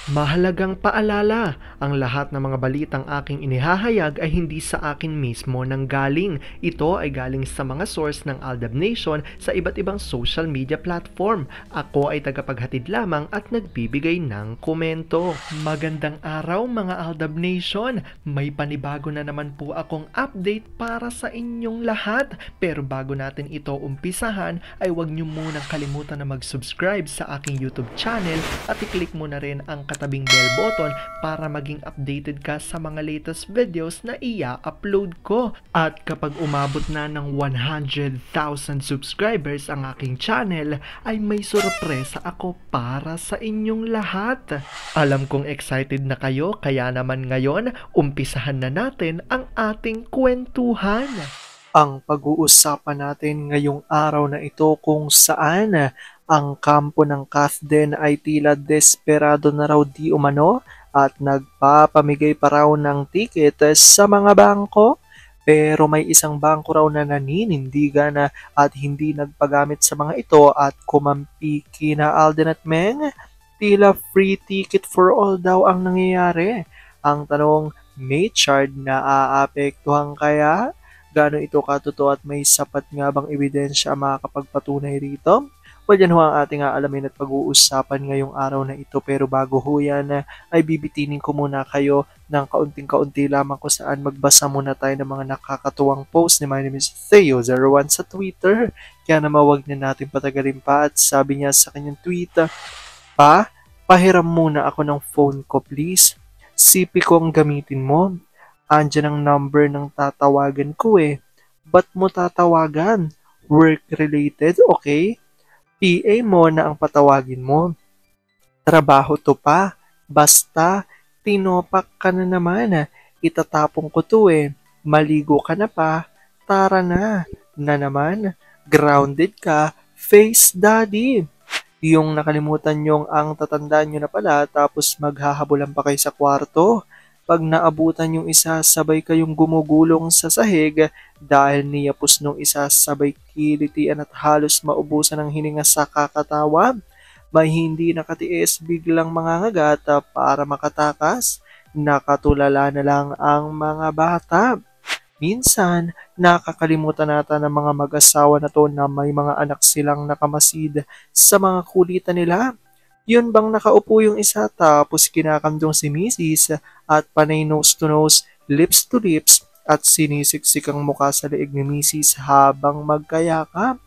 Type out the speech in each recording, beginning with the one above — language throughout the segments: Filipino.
Mahalagang paalala, ang lahat ng mga balitang aking inihahayag ay hindi sa akin mismo nanggaling. Ito ay galing sa mga source ng Aldab Nation sa iba't ibang social media platform. Ako ay tagapaghatid lamang at nagbibigay ng komento. Magandang araw mga Aldab Nation! May panibago na naman po akong update para sa inyong lahat. Pero bago natin ito umpisahan ay huwag niyo munang kalimutan na mag-subscribe sa aking YouTube channel at i-click mo na rin ang katabing bell button para maging updated ka sa mga latest videos na i-upload ko. At kapag umabot na ng 100,000 subscribers ang aking channel, ay may sorpresa ako para sa inyong lahat. Alam kong excited na kayo, kaya naman ngayon, umpisahan na natin ang ating kwentuhan. Ang pag-uusapan natin ngayong araw na ito kung saan ang kampo ng Kathden ay tila desperado na raw di umano at nagpapamigay pa raw ng ticket sa mga bangko. Pero may isang bangko raw na naninindigan at hindi nagpagamit sa mga ito at kumampi kina Alden at Meng. Tila free ticket for all daw ang nangyayari. Ang tanong, may charge na aapektuhan kaya? Gaano ito katotoo at may sapat nga bang ebidensya ang makakapagpatunay rito? Well, yan ho ang ating aalamin at pag-uusapan ngayong araw na ito. Pero bago ho yan, ay bibitinin ko muna kayo ng kaunting-kaunti lamang kung saan magbasa muna tayo ng mga nakakatuwang post ni My name is Theo01 sa Twitter. Kaya naman wag na natin patagalin pa at sabi niya sa kanyang tweet, pahiram muna ako ng phone ko please. CP ko ang gamitin mo. Andyan ang number ng tatawagan ko eh. Ba't mo tatawagan? Work-related, okay? PA mo na ang patawagin mo. Trabaho to pa. Basta, tinopak ka na naman. Itatapong ko to eh. Maligo ka na pa. Tara na. Na naman. Grounded ka. Face daddy. Yung nakalimutan yung ang tatandaan nyo na pala tapos maghahabulan pa kayo sa kwarto. Pag naabutan yung isa, sabay kayong gumugulong sa sahig dahil niyapos nung isa, sabay kilitian at halos maubusan ng hininga sa kakatawa. May hindi nakatiis, biglang mangangagat para makatakas. Nakatulala na lang ang mga bata. Minsan, nakakalimutan nata ng mga mag-asawa na to na may mga anak silang nakamasid sa mga kulitan nila. Yun bang nakaupo yung isa tapos kinakandong si Mrs. at panay nose to nose, lips to lips at sinisiksik ang mukha sa leeg ni Mrs. habang magkayakap.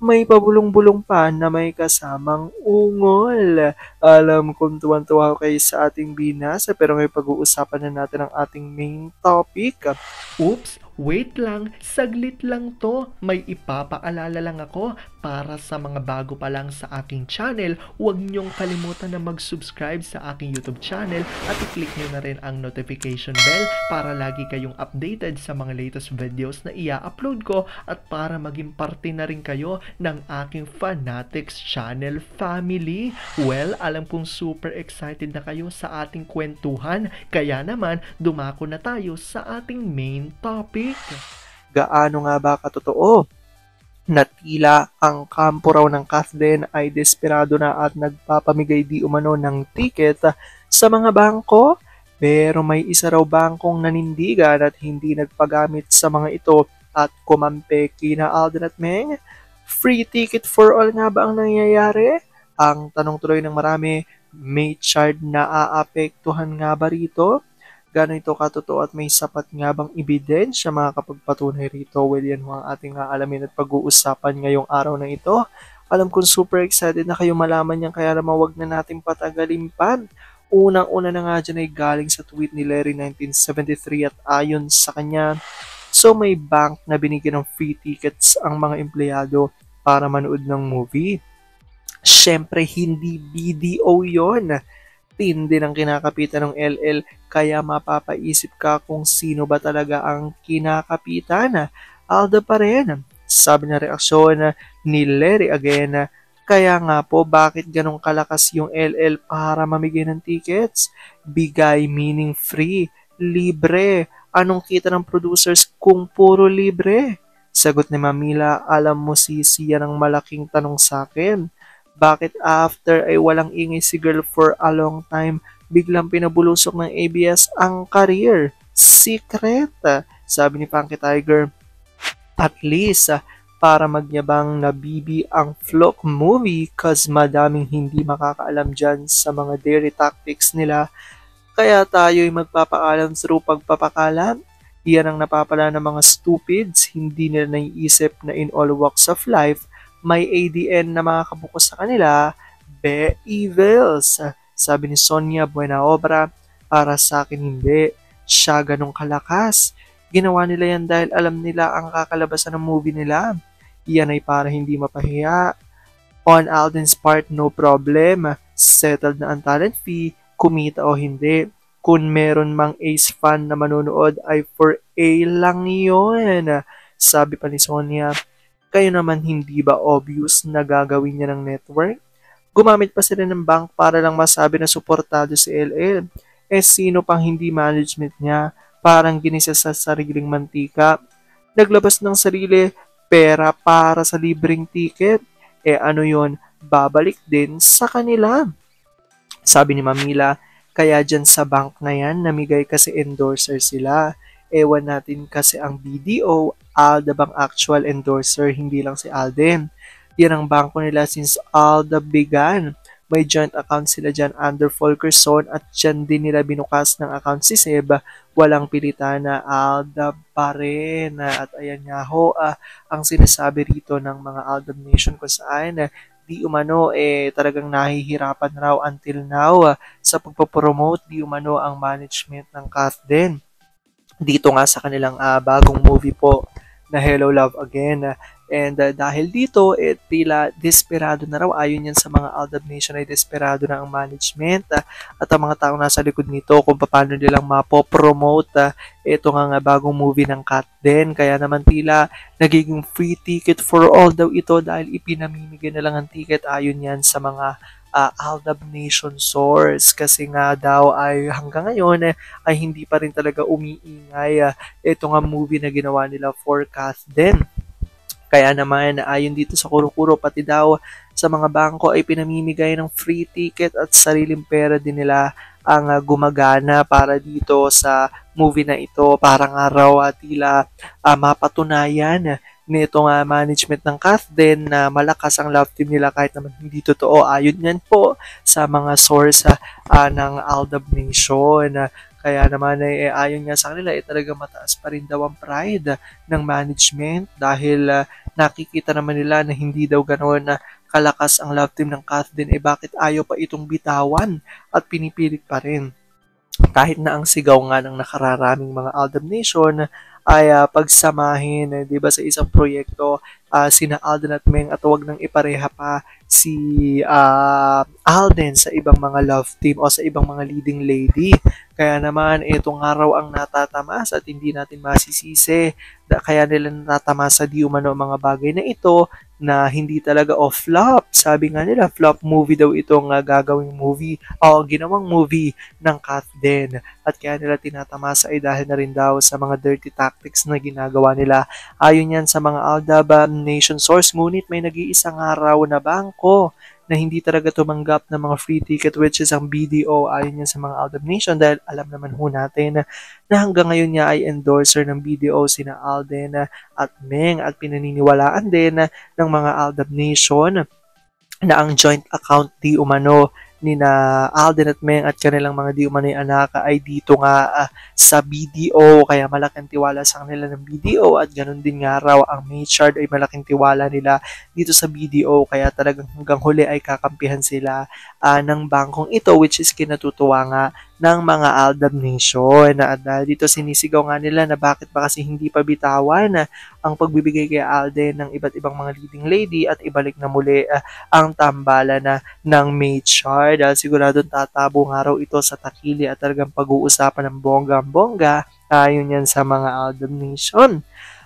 May pabulong-bulong pa na may kasamang ungol. Alam kong tuwan-tuwa kayo sa ating binasa pero ngayon pag-uusapan na natin ang ating main topic. Oops, wait lang, saglit lang to. May ipapaalala lang ako para sa mga bago pa lang sa aking channel. Huwag niyong kalimutan na mag-subscribe sa aking YouTube channel at i-click niyo na rin ang notification bell para lagi kayong updated sa mga latest videos na i-upload ko at para maging parte na rin kayo ng aking Fanatics channel family. Well, alam kong super excited na kayo sa ating kwentuhan, kaya naman dumako na tayo sa ating main topic. Gaano nga ba katotoo na tila ang kampo raw ng Kathden ay desperado na at nagpapamigay di umano ng ticket sa mga bangko? Pero may isa raw bangkong nanindigan at hindi nagpagamit sa mga ito at kumampe kina Alden at Meng. Free ticket for all nga ba ang nangyayari? Ang tanong tuloy ng marami, may charge na aapektuhan nga ba rito? Gano'n ito katotoo at may sapat nga bang ebidensya makakapagpatunay rito? Well, yan ang ating aalamin at pag-uusapan ngayong araw na ito. Alam kong super excited na kayo malaman yan kaya naman wag na natin patagalin pa. Unang-una na nga dyan ay galing sa tweet ni Larry 1973 at ayon sa kanya, so may bank na binigyan ng free tickets ang mga empleyado para manood ng movie. Siyempre, hindi BDO yon. Tindi ng kinakapitan ng LL kaya mapapaisip ka kung sino ba talaga ang kinakapitan. Alda pa rin. Sabi na reaksyon ni Larry again, kaya nga po bakit ganong kalakas yung LL para mamigay ng tickets? Bigay meaning free, libre. Anong kita ng producers kung puro libre? Sagot ni Mamila, alam mo sisi yan ang malaking tanong sa akin. Bakit after ay walang ingay si girl for a long time biglang pinabulusok ng ABS ang career. Secret, sabi ni Funky Tiger. At least, para magyabang na BB ang Flock movie cause madaming hindi makakaalam dyan sa mga dairy tactics nila. Kaya tayo'y magpapaalam through pagpapakalam. Iyan ang napapala ng mga stupids, hindi nila naiisip na in all walks of life, may ADN na makakabuko sa kanila. Be evils, sabi ni Sonia Buenaobra. Para sa akin hindi. Siya ganong kalakas. Ginawa nila yan dahil alam nila ang kakalabasan ng movie nila. Iyan ay para hindi mapahiya. On Alden's part, no problem. Settled na ang talent fee, kumita o hindi. Kung meron mang Ace fan na manonood ay for A lang yun. Sabi pa ni Sonia, kayo naman hindi ba obvious na gagawin niya ng network? Gumamit pa sila ng bank para lang masabi na suportado si LL. Eh sino pang hindi management niya? Parang ginisa sa sariling mantika. Naglabas ng sarili pera para sa libreng ticket. Eh ano yon? Babalik din sa kanila. Sabi ni Mamila, kaya dyan sa bank na yan, namigay kasi endorser sila. Ewan natin kasi ang BDO, Alda bang actual endorser, hindi lang si Alden. Yan ang bangko nila since Alda began. May joint account sila dyan under Fulkerson at dyan din nila binukas ng account si Seb. Walang pilitan na Alda pa rin. At ayan nga ho, ang sinasabi rito ng mga Aldab Nation kung saan di umano talagang nahihirapan raw until now sa pagpapromote di umano ang management ng Kathden dito nga sa kanilang bagong movie po na Hello Love Again. And dahil dito, tila desperado na raw. Ayon yan sa mga Aldab Nation ay desperado na ang management at ang mga taong nasa likod nito kung paano nilang mapopromote ito nga bagong movie ng Kathden. Kaya naman tila nagiging free ticket for all daw ito dahil ipinamimigay na lang ang ticket ayon yan sa mga Aldab Nation source kasi nga daw ay hanggang ngayon ay hindi pa rin talaga umiingay ito nga movie na ginawa nila for Kathden. Kaya naman, ayon dito sa Kuro-Kuro, pati daw sa mga bangko ay pinamimigay ng free ticket at sariling pera din nila ang gumagana para dito sa movie na ito. Parang araw tila mapatunayan nitong management ng Kathden na malakas ang love team nila kahit naman hindi totoo. Ayon yan po sa mga source ng Aldab Nation. Kaya naman ayon nga sa kanila talaga mataas pa rin daw ang pride ng management dahil nakikita naman nila na hindi daw ganoon na kalakas ang love team ng Kathden bakit ayaw pa itong bitawan at pinipilit pa rin. Kahit na ang sigaw nga ng nakararaming mga Aldab Nation ay pagsamahin, 'di ba, sa isang proyekto sina Alden at Meng at huwag nang ipareha pa si Alden sa ibang mga love team o sa ibang mga leading lady. Kaya naman itong araw ang natatamas at hindi natin masisisi. Kaya nila natatamasa di umano mga bagay na ito na hindi talaga flop. Sabi nga nila, flop movie daw itong gagawing movie o ginawang movie ng Kathden. At kaya nila tinatamasa ay dahil na rin daw sa mga dirty tactics na ginagawa nila. Ayon yan sa mga Aldab Nation source, ngunit may nag-iisang araw na bangko na hindi talaga tumanggap ng mga free ticket which is ang BDO ayon yan sa mga Aldab Nation dahil alam naman ho natin na hanggang ngayon niya ay endorser ng BDO sina Alden at Meng at pinaniniwalaan din ng mga Aldab Nation na ang joint account di umano ni na Alden at Meng at kanilang mga di umano'y anak ay dito nga sa BDO kaya malaking tiwala sa kanila ng BDO at ganun din nga raw ang Maychard ay malaking tiwala nila dito sa BDO kaya talagang hanggang huli ay kakampihan sila ng bangkong ito which is kinatutuwa nga ng mga Aldab Nation at dito sinisigaw nga nila na bakit ba kasi hindi pa bitawan ang pagbibigay kay Alden ng iba't ibang mga leading lady at ibalik na muli ang tambalan ng Maychard dahil siguradong tatabo nga raw ito sa takili at talagang pag-uusapan ng bonggang-bongga ayon yan sa mga Aldab Nation.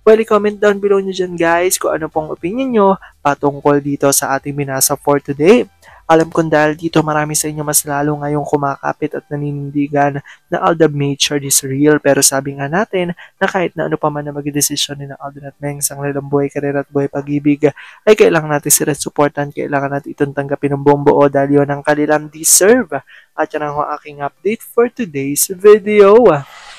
Well, comment down below nyo dyan guys kung ano pong opinion nyo patungkol dito sa ating binasa for today. Alam kong dahil dito marami sa inyo mas lalo ngayong kumakapit at naninindigan na Aldab Nature is real. Pero sabi nga natin na kahit na ano pa man na magdesisyon ni na Alden at Meng sa kanilang buhay, karera at buhay pag-ibig, ay kailangan natin sila supportan, kailangan natin itong tanggapin ng buong buo dahil yun ang kanilang deserve. At yan ang aking update for today's video.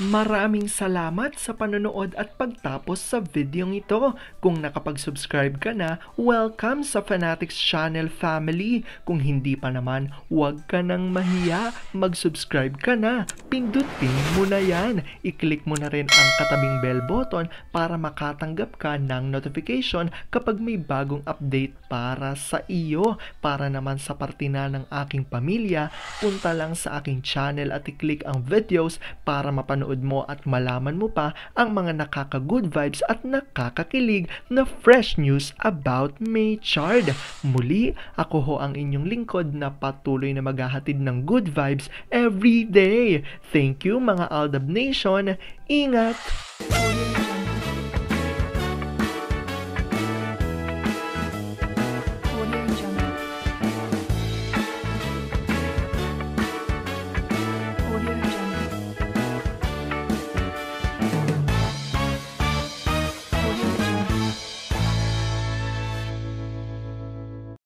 Maraming salamat sa panonood at pagtapos sa videong ito. Kung nakapag-subscribe ka na, welcome sa Fanatics Channel family. Kung hindi pa naman, huwag ka nang mahiya. Mag-subscribe ka na. Pindutin mo na yan. I-click mo na rin ang katabing bell button para makatanggap ka ng notification kapag may bagong update para sa iyo. Para naman sa parte na ng aking pamilya, punta lang sa aking channel at i-click ang videos para mapanood mo at malaman mo pa ang mga nakaka-good vibes at nakakakilig na fresh news about Maychard. Muli, ako ho ang inyong lingkod na patuloy na maghahatid ng good vibes every day. Thank you mga Aldab Nation. Ingat!